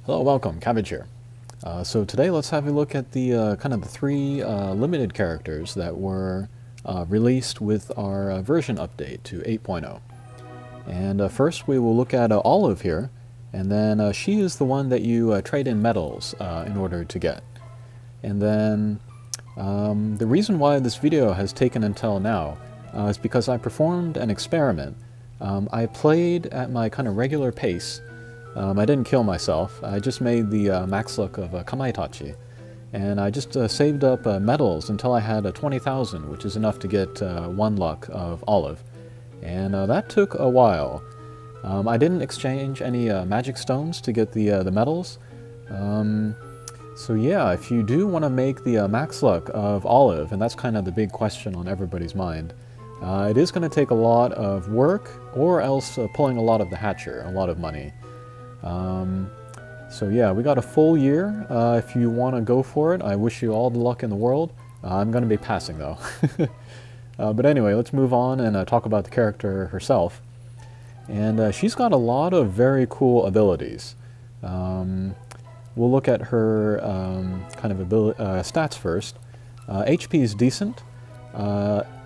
Hello, welcome, Cabbage here. So today let's have a look at the kind of the three limited characters that were released with our version update to 8.0. And first we will look at Olive here, and then she is the one that you trade in medals in order to get. And then the reason why this video has taken until now is because I performed an experiment. I played at my kind of regular pace. I didn't kill myself. I just made the max luck of Kamaitachi. And I just saved up medals until I had 20,000, which is enough to get 1 luck of Olive. And that took a while. I didn't exchange any magic stones to get the medals. So yeah, if you do want to make the max luck of Olive, and that's kind of the big question on everybody's mind, it is going to take a lot of work, or else pulling a lot of the hatcher, a lot of money. So yeah, we got a full year. If you want to go for it, I wish you all the luck in the world. I'm going to be passing though. But anyway, let's move on and talk about the character herself. And she's got a lot of very cool abilities. We'll look at her kind of stats first. HP is decent.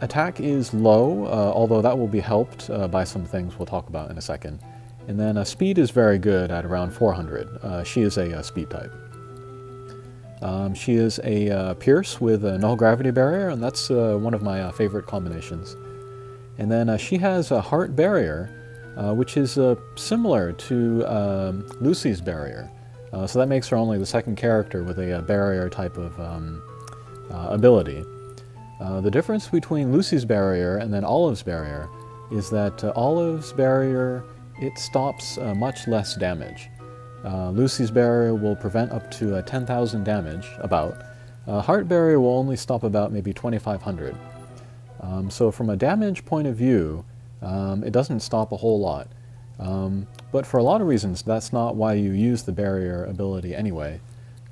Attack is low, although that will be helped by some things we'll talk about in a second. And then speed is very good at around 400. She is a speed type. She is a Pierce with a null gravity barrier, and that's one of my favorite combinations. And then she has a heart barrier, which is similar to Lucy's barrier. So that makes her only the second character with a barrier type of ability. The difference between Lucy's barrier and then Olive's barrier is that Olive's barrier, it stops much less damage. Lucy's barrier will prevent up to 10,000 damage, about. Heart barrier will only stop about maybe 2,500. So from a damage point of view, it doesn't stop a whole lot. But for a lot of reasons, that's not why you use the barrier ability anyway.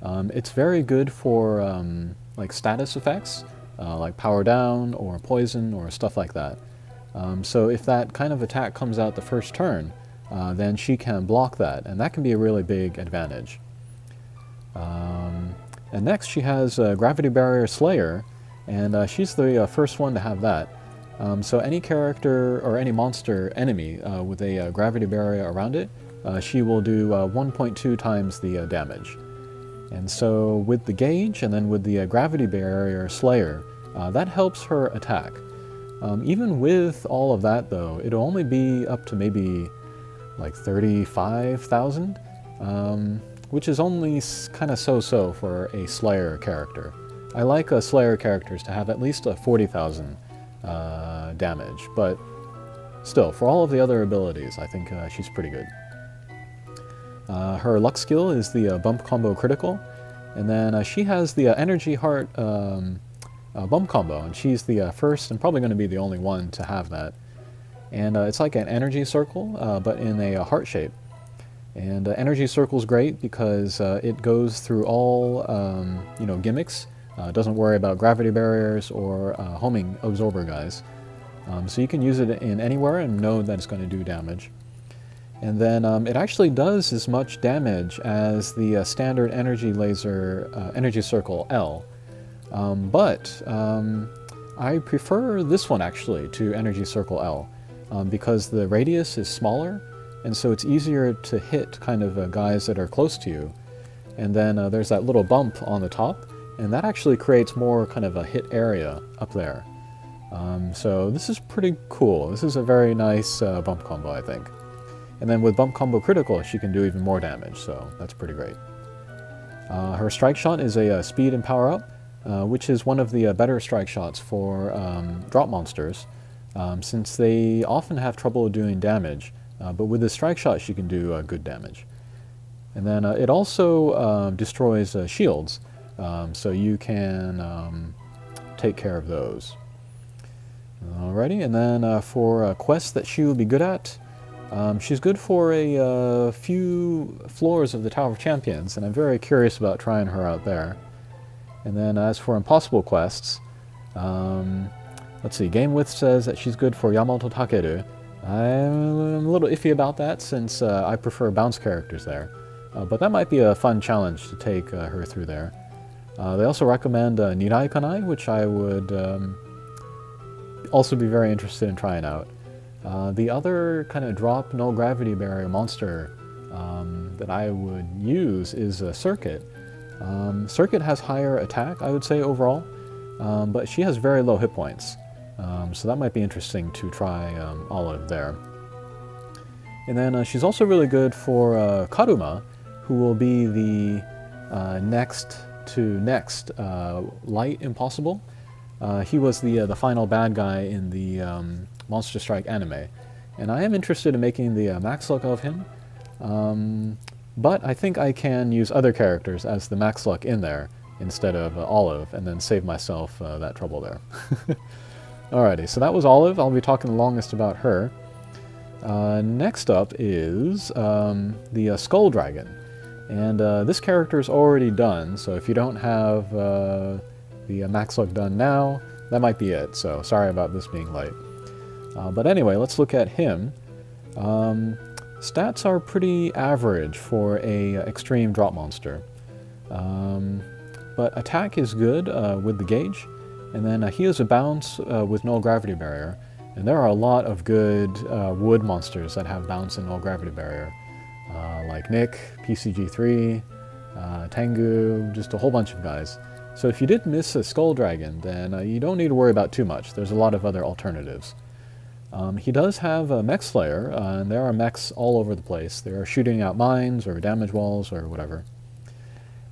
It's very good for like status effects, like power down or poison or stuff like that. So if that kind of attack comes out the first turn, then she can block that, and that can be a really big advantage. And next she has Gravity Barrier Slayer, and she's the first one to have that. So any character or any monster enemy with a gravity barrier around it, she will do 1.2 times the damage. And so with the gauge and then with the Gravity Barrier Slayer, that helps her attack. Even with all of that though, it'll only be up to maybe like 35,000, which is only kind of so-so for a Slayer character. I like Slayer characters to have at least 40,000 damage, but still, for all of the other abilities, I think she's pretty good. Her luck skill is the bump combo critical, and then she has the energy heart bump combo, and she's the first and probably going to be the only one to have that. And it's like an energy circle, but in a heart shape. And energy circle is great because it goes through all gimmicks. Doesn't worry about gravity barriers or homing absorber guys. So you can use it in anywhere and know that it's going to do damage. And then it actually does as much damage as the standard energy laser energy circle L. But I prefer this one actually to energy circle L because the radius is smaller, and so it's easier to hit kind of guys that are close to you. And then there's that little bump on the top, and that actually creates more kind of a hit area up there. So this is pretty cool. This is a very nice bump combo, I think. And then with bump combo critical, she can do even more damage, so that's pretty great. Her strike shot is a speed and power up, which is one of the better strike shots for drop monsters, since they often have trouble doing damage, but with the strike shot she can do good damage. And then it also destroys shields, so you can take care of those. Alrighty, and then for quests that she would be good at, she's good for a few floors of the Tower of Champions, and I'm very curious about trying her out there. And then as for impossible quests, let's see, Game With says that she's good for Yamato Takeru. I'm a little iffy about that since I prefer bounce characters there. but that might be a fun challenge to take her through there. They also recommend Nirai Kanai, which I would also be very interested in trying out. The other kind of drop null gravity barrier monster that I would use is Circuit. Circuit has higher attack, I would say, overall, but she has very low hit points. So that might be interesting to try Olive there. And then she's also really good for Karuma, who will be the next Light Impossible. He was the final bad guy in the Monster Strike anime, and I am interested in making the max luck of him, but I think I can use other characters as the max luck in there instead of Olive, and then save myself that trouble there. Alrighty, so that was Olive. I'll be talking the longest about her. Next up is the Skull Dragon, and this character is already done, so if you don't have the max luck done now, that might be it, so sorry about this being late. But anyway, let's look at him. Stats are pretty average for a extreme drop monster, but attack is good with the gauge, and then he has a bounce with null gravity barrier, and there are a lot of good wood monsters that have bounce and null gravity barrier, like Nick, PCG3, Tengu, just a whole bunch of guys. So if you did miss a Skull Dragon, then you don't need to worry about too much. There's a lot of other alternatives. He does have a Mech Slayer, and there are mechs all over the place. They are shooting out mines or damage walls or whatever.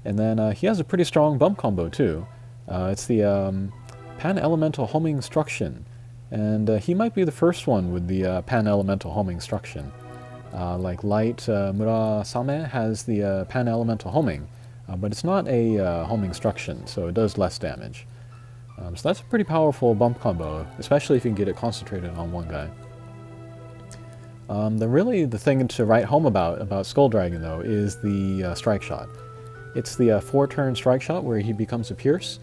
And then he has a pretty strong bump combo too. It's the Pan-Elemental Homing Instruction, and he might be the first one with the Pan-Elemental Homing Instruction. Like Light Murasame has the Pan-Elemental Homing, but it's not a homing instruction, so it does less damage. So that's a pretty powerful bump combo, especially if you can get it concentrated on one guy. The thing to write home about Skull Dragon, though, is the strike shot. It's the 4-turn strike shot where he becomes a Pierce.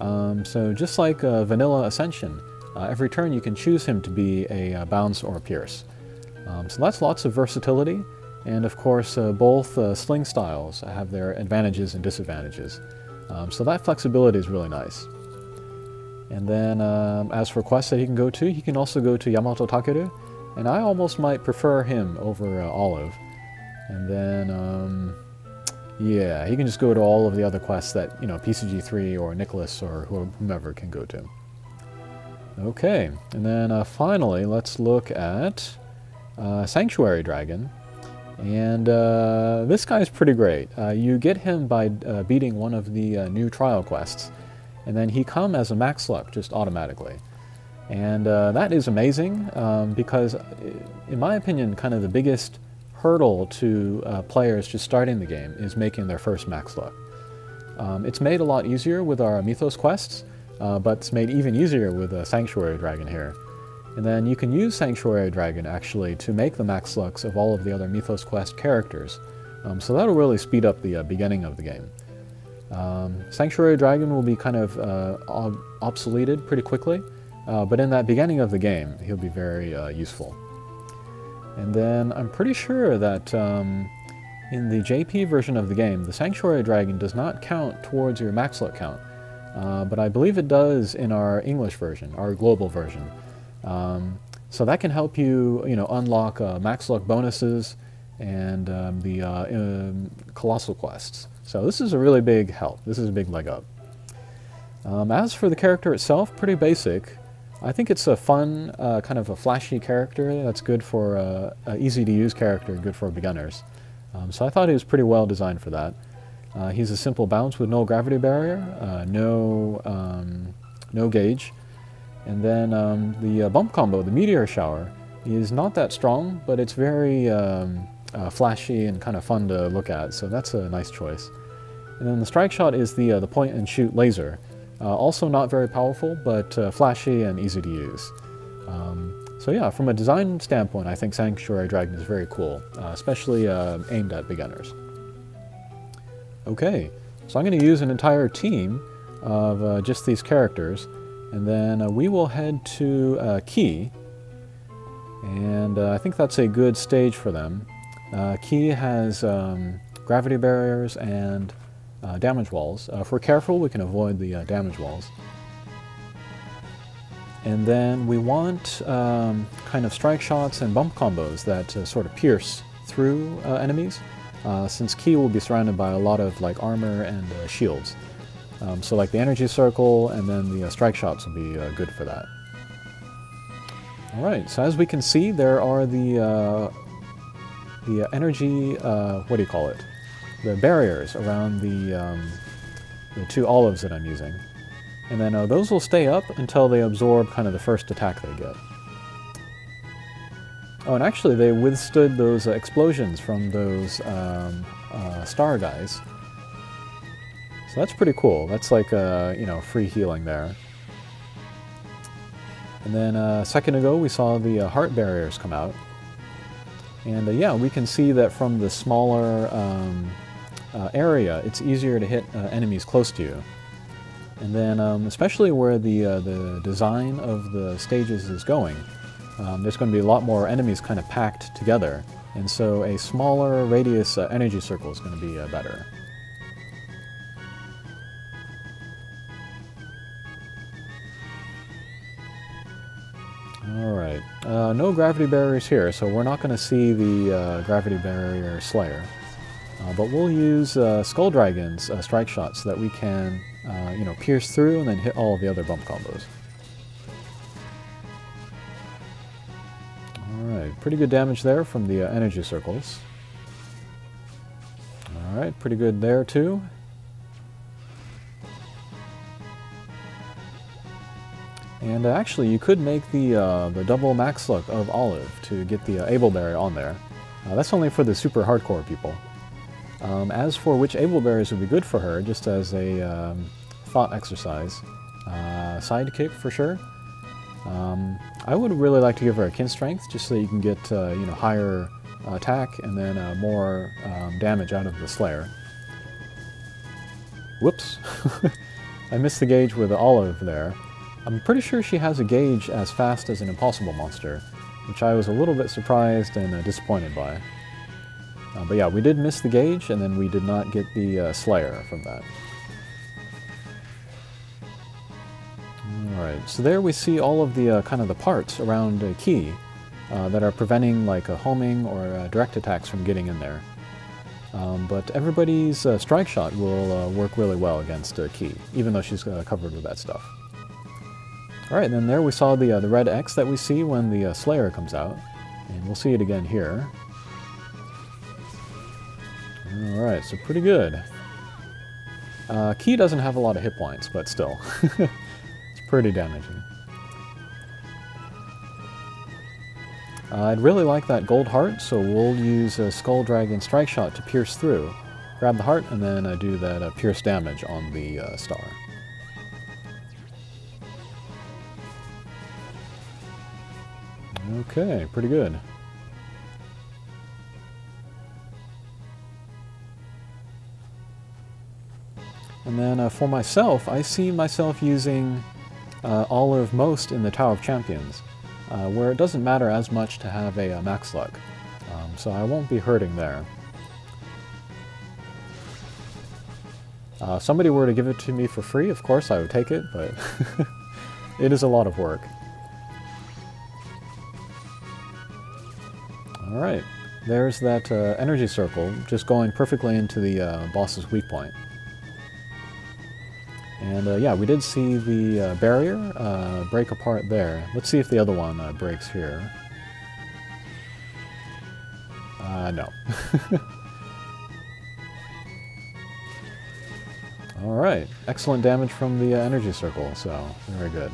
So just like Vanilla Ascension, every turn you can choose him to be a Bounce or a Pierce. So that's lots of versatility, and of course both Sling styles have their advantages and disadvantages. So that flexibility is really nice. And then as for quests that he can also go to Yamato Takeru, and I almost might prefer him over Olive. And then yeah, he can just go to all of the other quests that, you know, PCG3 or Nicholas or whomever can go to. Okay, and then finally let's look at Sanctuary Dragon. And this guy's pretty great. You get him by beating one of the new trial quests, and then he comes as a max luck just automatically. And that is amazing because, in my opinion, kind of the biggest hurdle to players just starting the game is making their first max luck. It's made a lot easier with our Mythos quests, but it's made even easier with Sanctuary Dragon here. And then you can use Sanctuary Dragon actually to make the max lucks of all of the other Mythos quest characters. So that'll really speed up the beginning of the game. Sanctuary Dragon will be kind of obsoleted pretty quickly, but in that beginning of the game he'll be very useful. And then I'm pretty sure that in the JP version of the game, the Sanctuary Dragon does not count towards your max luck count, but I believe it does in our English version, our global version. So that can help you, unlock max luck bonuses and the colossal quests. So this is a really big help. This is a big leg up. As for the character itself, pretty basic. I think it's a fun, kind of a flashy character that's good for an easy-to-use character, good for beginners. So I thought he was pretty well designed for that. He's a simple bounce with no gravity barrier, no gauge. And then the bump combo, the Meteor Shower, is not that strong, but it's very flashy and kind of fun to look at, so that's a nice choice. And then the Strike Shot is the point-and-shoot laser. Also not very powerful, but flashy and easy to use. So yeah, from a design standpoint, I think Sanctuary Dragon is very cool, especially aimed at beginners. Okay, so I'm going to use an entire team of just these characters, and then we will head to Key, and I think that's a good stage for them. Key has gravity barriers and damage walls. If we're careful, we can avoid the damage walls. And then we want kind of strike shots and bump combos that sort of pierce through enemies, since Ki will be surrounded by a lot of like armor and shields. So like the energy circle and then the strike shots will be good for that. Alright, so as we can see, there are the energy, what do you call it? The barriers around the 2 olives that I'm using. And then those will stay up until they absorb kind of the first attack they get. Oh, and actually they withstood those explosions from those star guys. So that's pretty cool. That's like, you know, free healing there. And then a second ago we saw the heart barriers come out. And yeah, we can see that from the smaller area, it's easier to hit enemies close to you. And then, especially where the design of the stages is going, there's going to be a lot more enemies kind of packed together. And so a smaller radius energy circle is going to be better. Alright, no gravity barriers here, so we're not going to see the gravity barrier slayer. But we'll use Skull Dragon's strike shots so that we can, you know, pierce through and then hit all of the other bump combos. Alright, pretty good damage there from the energy circles. Alright, pretty good there too. And actually, you could make the double max luck of Olive to get the Able Berry on there. That's only for the super hardcore people. As for which Able Berries would be good for her, just as a thought exercise, sidekick for sure. I would really like to give her a kin strength, just so you can get you know, higher attack and then more damage out of the Slayer. Whoops! I missed the gauge with the Olive there. I'm pretty sure she has a gauge as fast as an Impossible monster, which I was a little bit surprised and disappointed by. But yeah, we did miss the gauge, and then we did not get the Slayer from that. Alright, so there we see all of the kind of the parts around Ki that are preventing like homing or direct attacks from getting in there. But everybody's strike shot will work really well against Ki, even though she's covered with that stuff. Alright, then there we saw the red X that we see when the Slayer comes out, and we'll see it again here. Alright, so pretty good. Ki doesn't have a lot of hit points, but still. It's pretty damaging. I'd really like that gold heart, so we'll use a Skull Dragon Strike Shot to pierce through. Grab the heart, and then do that pierce damage on the star. Okay, pretty good. And then for myself, I see myself using Olive most in the Tower of Champions, where it doesn't matter as much to have a max luck, so I won't be hurting there. If somebody were to give it to me for free, of course I would take it, but it is a lot of work. Alright, there's that energy circle just going perfectly into the boss's weak point. And yeah, we did see the barrier break apart there. Let's see if the other one breaks here. No. Alright, excellent damage from the energy circle, so very good.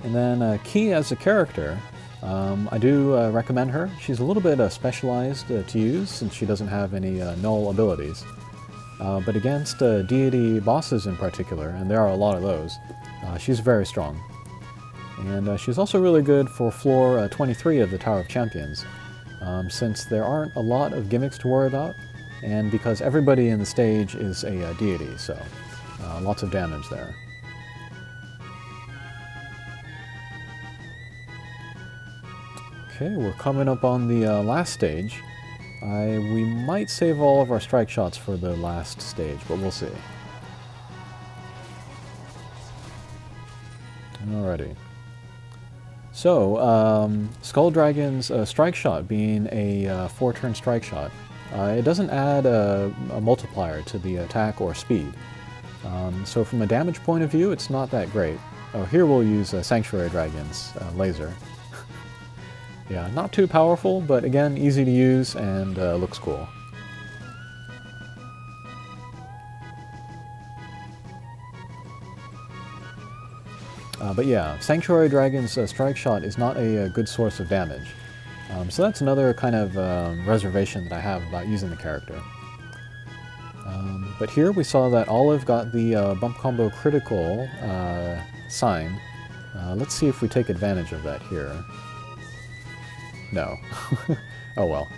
And then Ki as a character, I do recommend her. She's a little bit specialized to use since she doesn't have any null abilities. But against deity bosses in particular, and there are a lot of those, she's very strong. And she's also really good for floor 23 of the Tower of Champions, since there aren't a lot of gimmicks to worry about, and because everybody in the stage is a deity, so lots of damage there. Okay, we're coming up on the last stage. We might save all of our strike shots for the last stage, but we'll see. Alrighty. So, Skull Dragon's strike shot being a 4-turn strike shot, it doesn't add a multiplier to the attack or speed. So from a damage point of view, it's not that great. Oh, here we'll use Sanctuary Dragon's laser. Yeah, not too powerful, but again, easy to use and looks cool. But yeah, Sanctuary Dragon's strike shot is not a good source of damage. So that's another kind of reservation that I have about using the character. But here we saw that Olive got the bump combo critical sign. Let's see if we take advantage of that here. No. Oh well.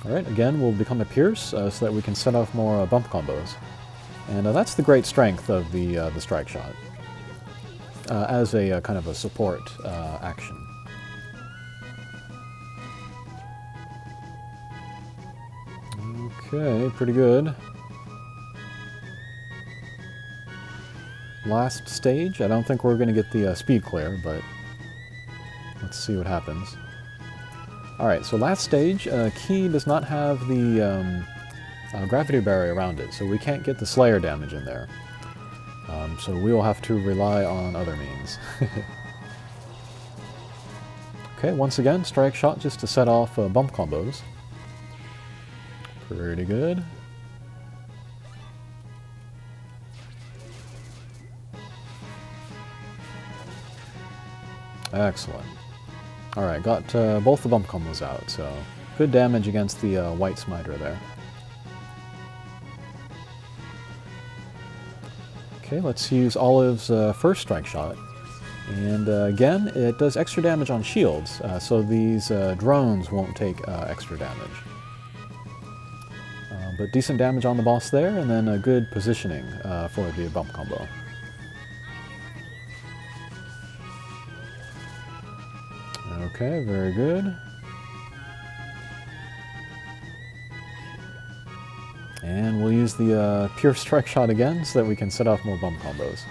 Alright, again, we'll become a Pierce so that we can set off more bump combos. And that's the great strength of the strike shot, as a kind of a support action. Okay, pretty good. Last stage. I don't think we're going to get the speed clear, but let's see what happens. Alright, so last stage, Key does not have the gravity barrier around it, so we can't get the Slayer damage in there. So we will have to rely on other means. Okay, once again, strike shot just to set off bump combos. Pretty good. Excellent. Alright, got both the bump combos out, so good damage against the white smiter there. Okay, let's use Olive's first strike shot. And again, it does extra damage on shields, so these drones won't take extra damage. But decent damage on the boss there, and then a good positioning for the bump combo. Okay, very good. And we'll use the pure strike shot again so that we can set off more bump combos.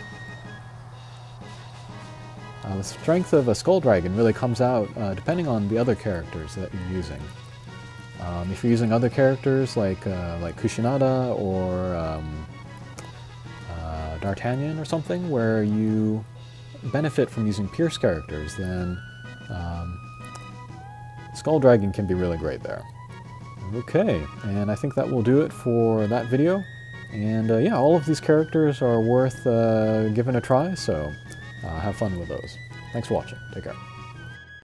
The strength of a Skull Dragon really comes out depending on the other characters that you're using. If you're using other characters like Kushinada or D'Artagnan or something, where you benefit from using Pierce characters, then Skull Dragon can be really great there. Okay, and I think that will do it for that video. And yeah, all of these characters are worth giving a try, so have fun with those. Thanks for watching. Take care.